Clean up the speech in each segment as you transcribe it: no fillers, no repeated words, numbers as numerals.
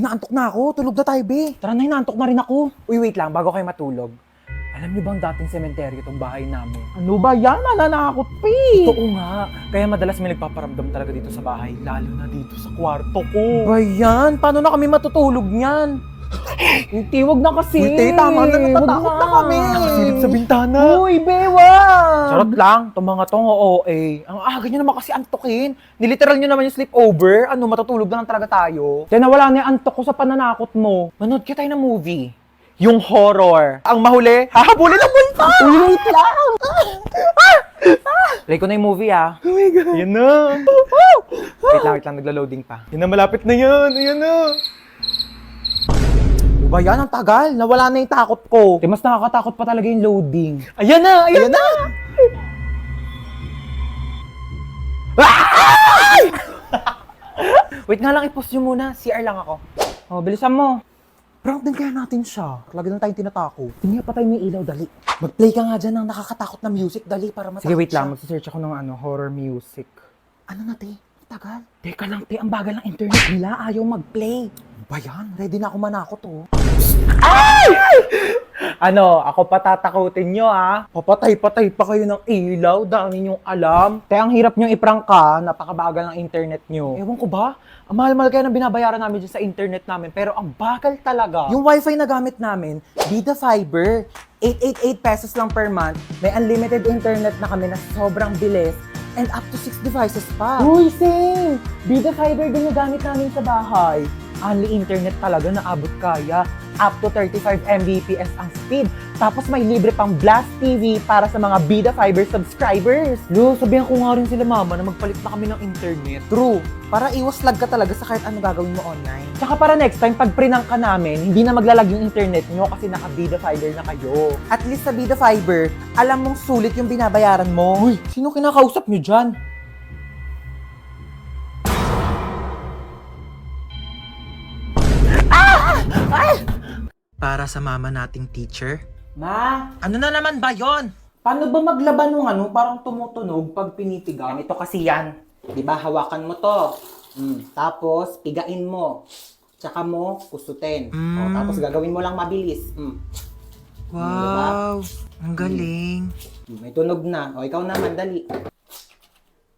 Naantok na ako. Tulog na tayo, be. Tara na, naantok na rin ako. Uy, wait lang. Bago kayo matulog. Alam niyo bang dating sementeryo itong bahay namin? Ano ba yan? Nananakot, pe. Totoo nga. Kaya madalas may nagpaparamdam talaga dito sa bahay. Lalo na dito sa kwarto ko. Ba yan? Paano na kami matutulog niyan? Hindi, wag na kasi. Uy, tama na. Natatakot na kami. Nakasilip sa bintana. Uy, bewa. Charot lang. Itong mga tong OA. Ang aga nyo naman kasi antokin. Niliteral nyo naman yung sleepover. Ano, matutulog na lang talaga tayo. Kaya nawala na yung antok ko sa pananakot mo. Manood ka tayo ng movie. Yung horror. Ang mahuli, hahabulin ang multo! Uy, wait lang! Play ko na yung movie, ah. Oh my God. Yan na. Wait lang, nagla-loading pa. Yan na, malapit na yan. Ayan na. Ano ba yan? Ang tagal. Nawala na yung takot ko. Mas nakakatakot pa talaga yung loading. Ayan na! Ayan na! Wait nga lang, i-pause nyo muna. CR lang ako. Oh, bilisan mo. Prank din kaya natin siya. Lagi na tayong tinatako. Tingnan pa tayo may ilaw, dali. Mag-play ka nga dyan ng nakakatakot na music, dali, para matakot. Sige, wait lang. Magsisearch ako ng horror music. Ano na, te? Tagal. Teka lang, te. Ang bagal ng internet nila. Ayaw mag-play. Ano ba yan? Ready na ako manakot, oh. Ay! Ano, ako patatakutin nyo, ah. Papatay-patay pa kayo ng ilaw. Dami nyong alam. Te, ang hirap nyong iprank ka. Napakabagal ng internet nyo. Ewan ko ba? Ang mahal-mahal kaya ng binabayaran namin dyan sa internet namin, pero ang bagal talaga. Yung wifi na gamit namin, Vida Fiber, 888 pesos lang per month. May unlimited internet na kami na sobrang bilis and up to 6 devices pa. Uy, same! Vida Fiber din yung gamit namin sa bahay. Only internet talaga na abot kaya. Up to 35 Mbps ang speed. Tapos may libre pang Blast TV para sa mga Vida Fiber subscribers. Lo, sabihan ko nga rin sila mama na magpalit na kami ng internet. True. Para iwas lag ka talaga sa kahit ano gagawin mo online. Tsaka para next time, pag prinang ka namin, hindi na maglalag yung internet nyo kasi naka-Vida Fiber na kayo. At least sa Vida Fiber, alam mong sulit yung binabayaran mo. Uy, sino kinakausap nyo dyan? Para sa mama nating teacher. Ma, Ano na naman ba yon? paano ba maglaban ng parang tumutunog pag pinitigan? Ito kasi yan. Di ba, hawakan mo to. Tapos, pigain mo. Tsaka mo, kusutin. O, tapos gagawin mo lang mabilis. Wow, ang galing. May tunog na. O, ikaw naman, dali.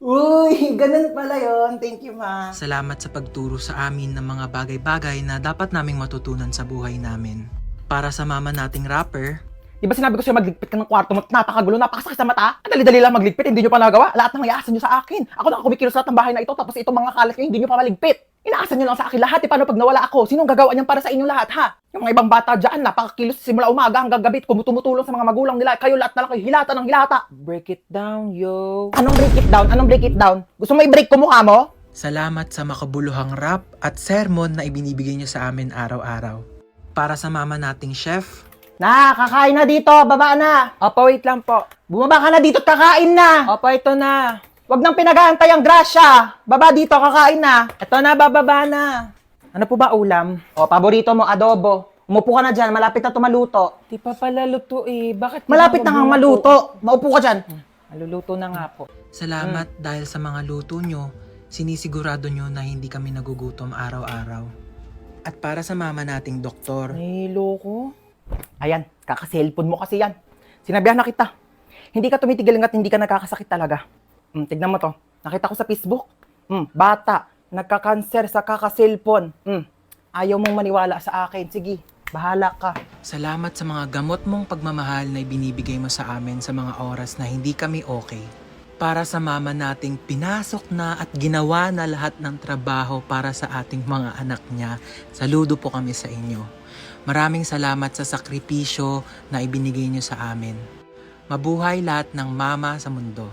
Uy, ganun pala yon. Thank you, ma. Salamat sa pagturo sa amin ng mga bagay-bagay na dapat naming matutunan sa buhay namin. Para sa mama nating rapper, Di ba sinabi ko sa'yo magligpit ka ng kwarto mo? Napakagulo, napakasakit sa mata. Ang dali-dali lang magligpit, hindi nyo pa nagawa. Lahat ng iaasan nyo sa akin. Ako na kumikilos lahat ng bahay na ito, tapos itong mga kalat nyo, hindi nyo pa maligpit. Inaasan nyo lang sa akin lahat. Paano pag nawala ako? Sinong gagawa niyan para sa inyong lahat, ha? Yung mga ibang bata dyan, napakakilos simula umaga hanggang gabi, tumutulong sa mga magulang nila. Kayo lahat na lang kayo, hilata ng hilata. Break it down, yo. Anong break it down? Anong break it down? Gusto mo i-break ko mukha mo? salamat sa makabuluhang rap at sermon na ibinibigay niyo sa amin araw-araw. Para sa mama nating chef, Na, kakain na dito, baba na. Opo, wait lang po. Bumaba ka na dito at kakain na. Opo, ito na. Huwag nang pinag-aantay ang grasya. Baba dito, kakain na. Ito na, bababa na. Ano po ba ulam? O, paborito mo, adobo. Umupo ka na dyan, malapit na tumaluto. Di pa pala luto eh. Bakit? Malapit na ngang maluto. Maupo ka dyan. Maluluto na nga po. salamat dahil sa mga luto nyo, sinisigurado nyo na hindi kami nagugutom araw-araw. At para sa mama nating doktor, Nahilo ko. Ayan, kaka-cellphone mo kasi yan. Sinabihan na kita. Hindi ka tumitigil hanggat hindi ka nagkakasakit talaga. Tignan mo to. Nakita ko sa Facebook. Bata, nagka-cancer sa kaka-cellphone. Ayaw mong maniwala sa akin. Sige, bahala ka. salamat sa mga gamot mong pagmamahal na ibinibigay mo sa amin sa mga oras na hindi kami okay. Para sa mama nating pinasok na at ginawa na lahat ng trabaho para sa ating mga anak niya, saludo po kami sa inyo. Maraming salamat sa sakripisyo na ibinigay niyo sa amin. Mabuhay lahat ng mama sa mundo.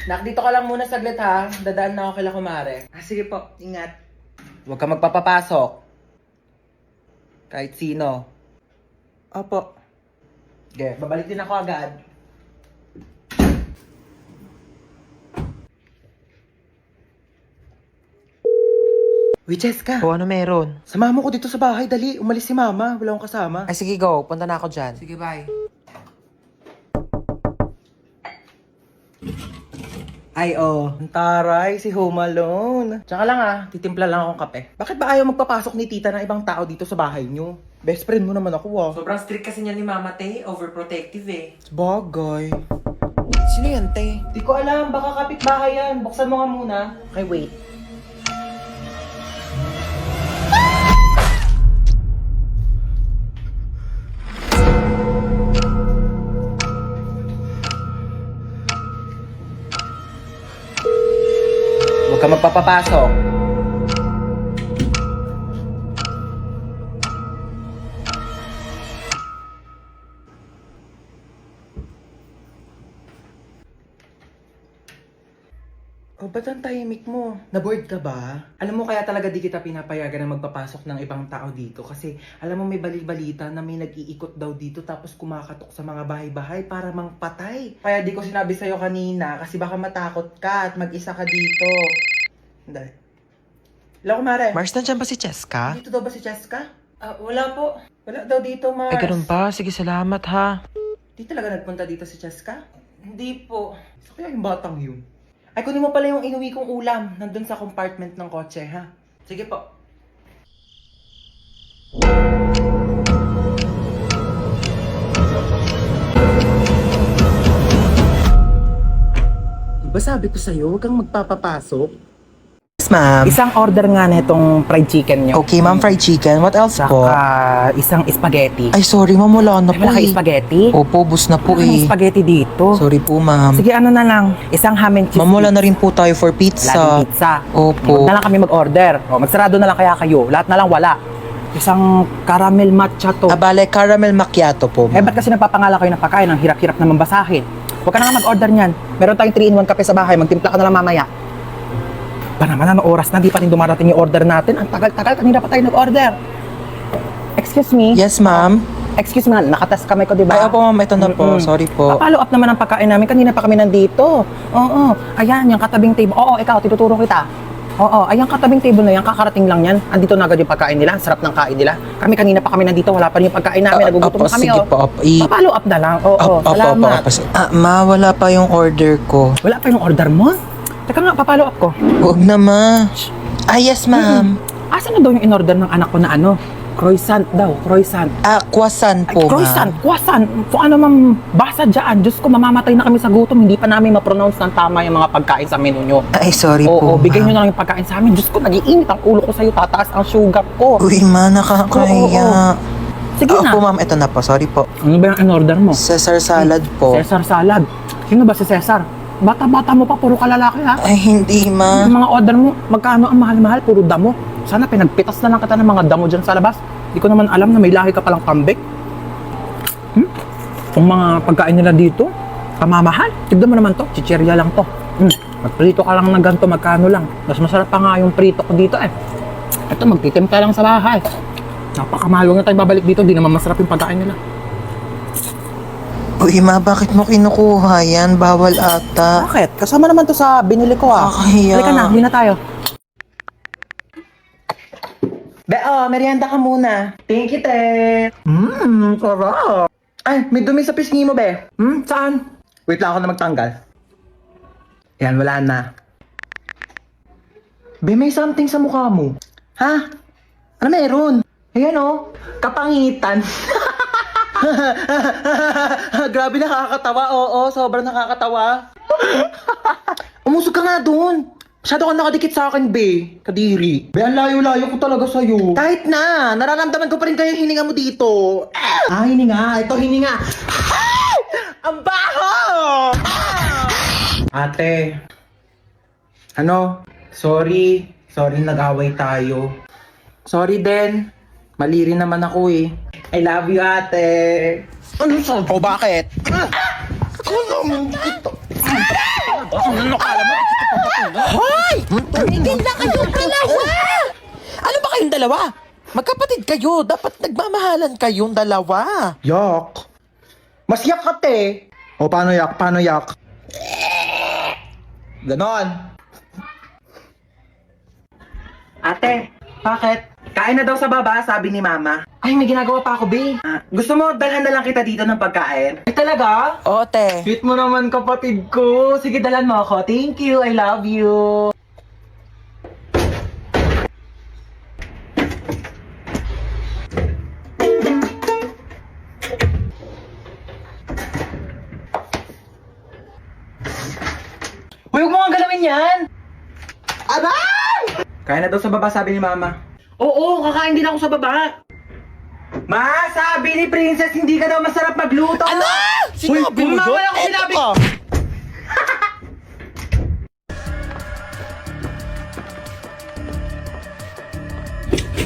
Nak, dito ka lang muna saglit ha. Dadaan na ako kila kumare. Sige po, ingat. Huwag ka magpapapasok. Kahit sino. Opo. Okay, babalik din ako agad. Uy, Jessica. O ano meron? Sama mo ko dito sa bahay, dali. Umalis si mama, wala akong kasama. Ay sige go, punta na ako dyan. Sige, bye. Ay, Ang taray, si Home Alone. Tsaka lang titimpla lang akong kape. Bakit ba ayaw magpapasok ni tita ng ibang tao dito sa bahay nyo? Best friend mo naman ako Sobrang strict kasi niya ni Mama Tay, overprotective eh. Bagay. Sino yan, te? Di ko alam, baka kapitbahay yan. Buksan mo nga muna. Okay, wait. Huwag ka magpapapasok. Ba't ang tahimik mo? Na-bored ka ba? Alam mo kaya talaga di kita pinapayagan na magpapasok ng ibang tao dito kasi alam mo may bali-balita na may nag-iikot daw dito tapos kumakatok sa mga bahay-bahay para mangpatay. Kaya di ko sinabi sa'yo kanina kasi baka matakot ka at mag-isa ka dito. Dahil. Hello, kumare. Mars, nandiyan ba si Cheska? Dito daw ba si Cheska? Wala po. Wala daw dito, Mars. Ay, ganun ba? Sige, salamat ha. Di talaga nagpunta dito si Cheska? Hindi po. So kaya yung batang yun? Ay, kunin mo pala yung inuwi kong ulam. Nandun sa compartment ng kotse, ha? Sige po. Diba sabi ko sa'yo, huwag kang magpapapasok? Yes, ma'am. Isang order nga na itong fried chicken nyo. Okay, ma'am, fried chicken. What else po? Saka isang spaghetti. Ay, sorry, ma'am, wala na Ay, po wala kayo eh. spaghetti? Opo, bus na po Wala kang eh. spaghetti dito. Sorry po, ma'am. Sige, ano na lang. Isang ham and cheese. Ma'am, wala na rin po tayo for Wala pizza. din pizza. Opo. Huwag na lang kami mag-order. O, magsarado na lang kaya kayo. Lahat na lang wala. Isang caramel matcha to. Abale, caramel macchiato po, Eh, ma'am. ba't kasi nagpapangalan kayo ng pagkain? Ang hirap-hirap naman basahin. Huwag ka na nga mag-order niyan. Meron tayong 3-in-1 kape sa bahay. Magtimpla ka na lang mamaya. Ba naman, anong oras na? Di pa rin dumarating yung order natin. Ang tagal-tagal. Kanina pa tayo nag-order. Excuse me? Yes, ma'am. Excuse me, nakatas kamay ko, di ba? Ay, opo, ma'am. Ito na po. Mm-mm. Sorry po. Follow up naman ang pagkain namin. Kanina pa kami nandito. Oo. Ayan, yung katabing table. Oo, ikaw, tinuturo kita. Oo, ayan katabing table na yan. Kakarating lang yan. Andito na agad yung pagkain nila. Ang sarap ng kain nila. Kami kanina pa kami nandito. Wala pa rin yung pagkain namin. Nagugutom na kami. Sige po, opo. Follow up na lang. Oo, Opo, salamat. Ma, wala pa yung order ko. Wala pa yung order mo? Teka nga, papalo up ko. Huwag na, ma. Ah, yes, ma'am. Asan na daw yung in-order ng anak ko na ano? Croissant daw, croissant. Ah, croissant Ay, po, croissant, ma'am. croissant. Kung ano mang basa dyan, Diyos ko, mamamatay na kami sa gutom. Hindi pa namin ma-pronounce ng tama yung mga pagkain sa menu nyo. Ay, sorry Oo, po, bigay nyo ma'am. na lang yung pagkain sa amin. Diyos ko, nag-iinit ang ulo ko sa'yo. Tataas ang sugar ko. Uy, ma, nakakaya. Sige na. Opo, ma'am. Ito na po. Sorry po. Ano ba yung in-order mo? Caesar salad po. Cesar salad. Sino ba si Cesar? Bata-bata mo pa, puro kalalaki ha. Ay, hindi, ma. Yung mga order mo, magkano ang mahal-mahal, puro damo. Sana pinagpitas na lang kita ng mga damo dyan sa labas. Hindi ko naman alam na may lahi ka palang kambing. Kung mga pagkain nila dito, kamamahal. Tignan mo naman to, chichirya lang to. Magprito ka lang ng ganito, magkano lang. Mas masarap pa nga yung prito ko dito eh. Ito, magtitimpa lang sa bahay. Napakamahal, huwag na tayo babalik dito, di naman masarap yung pagkain nila. Uy, ma, bakit mo kinukuha yan? Bawal ata. Bakit? Kasama naman to sa binili ko ah. Kakahiya. Halika na, hindi na tayo. Merienda ka muna. Thank you, te. Sarap. Ay, may dumi sa pisngi mo, be. Saan? Wait lang ako na magtanggal. Yan, wala na. Be, may something sa mukha mo. Ha? Ano meron? Ayan oh, kapangitan. Grabe, nakakatawa. Oo, sobrang nakakatawa. Umusog ka nga doon. Masyado ka nakadikit sa akin, be. Kadiri. Be, ang layo-layo ko talaga sa'yo. Kahit na, nararamdaman ko pa rin kayo hininga mo dito. Hininga. Ito, hininga. Ang baho! Ate. Ano? Sorry. Sorry, nag-away tayo. Sorry din. Mali rin naman ako eh. I love you, ate. Ano sa? O bakit? Ano kala mo? Hoy! Tumigil na kayong dalawa! Ano ba kayong dalawa? Magkapatid kayo. Dapat nagmamahalan kayong dalawa. Yak. Mas yak ka, te. O, paano yak? Paano yak? Ganon. Ate, bakit? Kain na daw sa baba, sabi ni Mama. Ay, may ginagawa pa ako, be. Gusto mo, dalhan na lang kita dito ng pagkain? Ay, talaga? Oo, te. Sweet mo naman, kapatid ko. Sige, dalhan mo ako. Thank you, I love you. Huwag mo nga galawin yan! Aray! Kain na daw sa baba, sabi ni Mama. Oo, kakain din ako sa baba. Ma, sabi ni Princess, hindi ka daw masarap magluto. Ano? Sinabi mo Mama, yun? wala akong sinabi. Eto ka.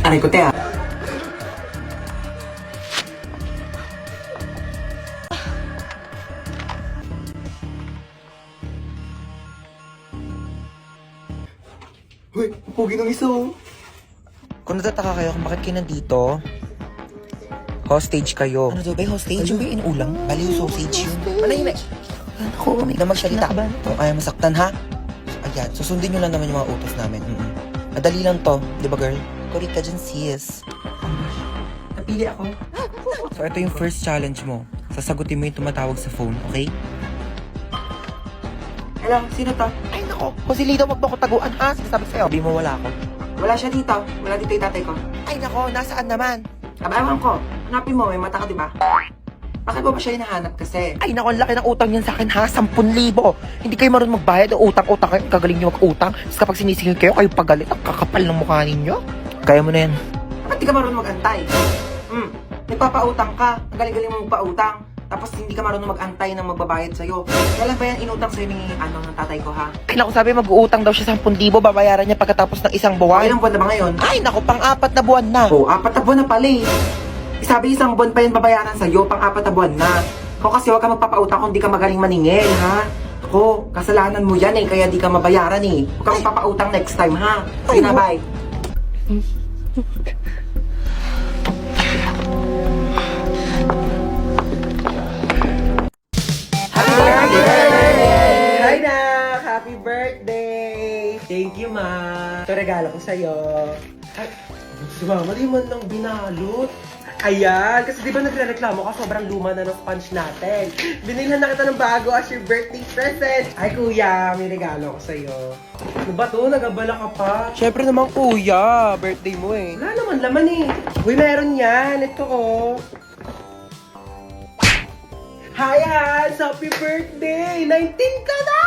Aray ko, te, ah. Hoy, pugi ng isa oh. Kung natataka kayo kung bakit kayo nandito, hostage kayo. Ano daw ba yung hostage? Ano ba yung inuulam? Bali yung sausage yun. Manahimik. Ako, hindi na magsalita. Kung ayaw masaktan ha? Ayan, susundin nyo lang naman yung mga utos namin. Madali lang to, di ba girl? Kurit ka dyan sis. Napili ako. So ito yung first challenge mo. Sasagutin mo yung tumatawag sa phone, okay? Hello, sino to? Ay nako, kung si Lido wag mo ko taguan ha? Sinasabi sa'yo, sabi mo wala ako. Wala siya dito. Wala dito yung tatay ko. Ay nako, nasaan naman? Aba, ewan ko. Hanapin mo, may mata ka, di ba? Bakit mo ba siya hinahanap kasi? Ay nako, ang laki ng utang niyan sa akin ha, 10,000. Hindi kayo marunong magbayad o utang-utang kayo, kagaling niyo mag-utang. Tapos kapag sinisingil kayo, kayo pagalit, ang kakapal ng mukha ninyo. Kaya mo na yan. Ba't di ka marunong mag-antay? Nagpapautang ka. Ang galing-galing mo magpautang. Tapos hindi ka marunong mag-antay ng magbabayad sa'yo. Kailan ba yan inutang sa'yo ni ng tatay ko, ha? Ay naku, sabi mag-uutang daw siya 10,000, babayaran niya pagkatapos ng isang buwan. Ilang buwan na ba ngayon? Ay naku, pang-4 na buwan na. Oo, 4 na buwan na pala eh. Sabi isang buwan pa yan babayaran sa'yo, pang-4 na buwan na. Ako kasi huwag ka magpapautang kung di ka magaling maningil, ha? Ako, kasalanan mo yan eh, kaya di ka mabayaran eh. Huwag ka magpapautang next time, ha? Sige na, bye. Happy birthday! Hi, Nak! Happy birthday! Thank you, Ma. Ito regalo ko sa'yo. Ay, si Mama, di man lang binalot. Ayan, kasi di ba nagre-reklamo ka, sobrang luma na ng sponge natin. Binilhan na kita ng bago as your birthday present. Ay, Kuya, may regalo ko sa'yo. Ano ba to? Nagabala ka pa? Syempre naman kuya, birthday mo eh. Wala naman laman eh. Uy, meron yan. Ito ko. Hi, Hans! Happy birthday! 19 ka na!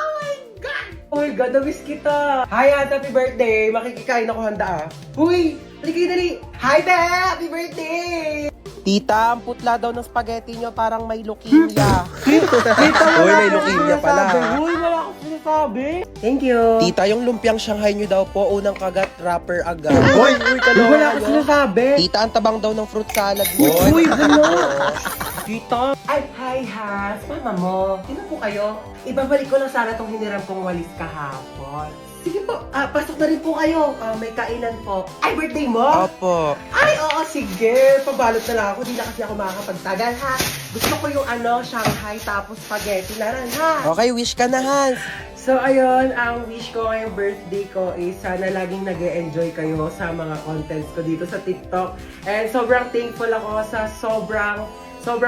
Oh my God! Oh my God, na-miss kita. Hi, Hans! Happy birthday! Makikikain ako handa ah. Uy! Dali, dali! Hi, Be! Happy birthday! Tita, ang putla daw ng spaghetti nyo parang may leukemia. Tita, Uy, may leukemia pala. Uy, wala akong sinasabi. Thank you. Tita, yung lumpiang Shanghai nyo daw po, unang kagat, rapper agad. Uy, wala akong sinasabi. Tita, ang tabang daw ng fruit salad mo. Uy, ano? Tita! Ay, hi, Has! Mama mo, sino po kayo? Ibabalik ko lang sana tong hiniram kong walis kahapon. Sige po, pasok na rin po kayo. May kainan po. Ay, birthday mo? Opo. Ay, oo, sige. Pabalot na lang ako. Di na kasi ako makakapagtagal, ha? Gusto ko yung Shanghai tapos spaghetti na rin, ha? Okay, wish ka na, Hans. So, ayun, ang wish ko ngayong birthday ko is sana laging nag-e-enjoy kayo sa mga contents ko dito sa TikTok. And sobrang thankful ako sa sobrang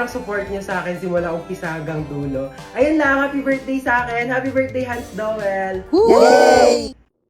support niyo sa akin simula umpisa hanggang dulo. Ayun lang, happy birthday sa akin. Happy birthday, Hans Dowell. Yay!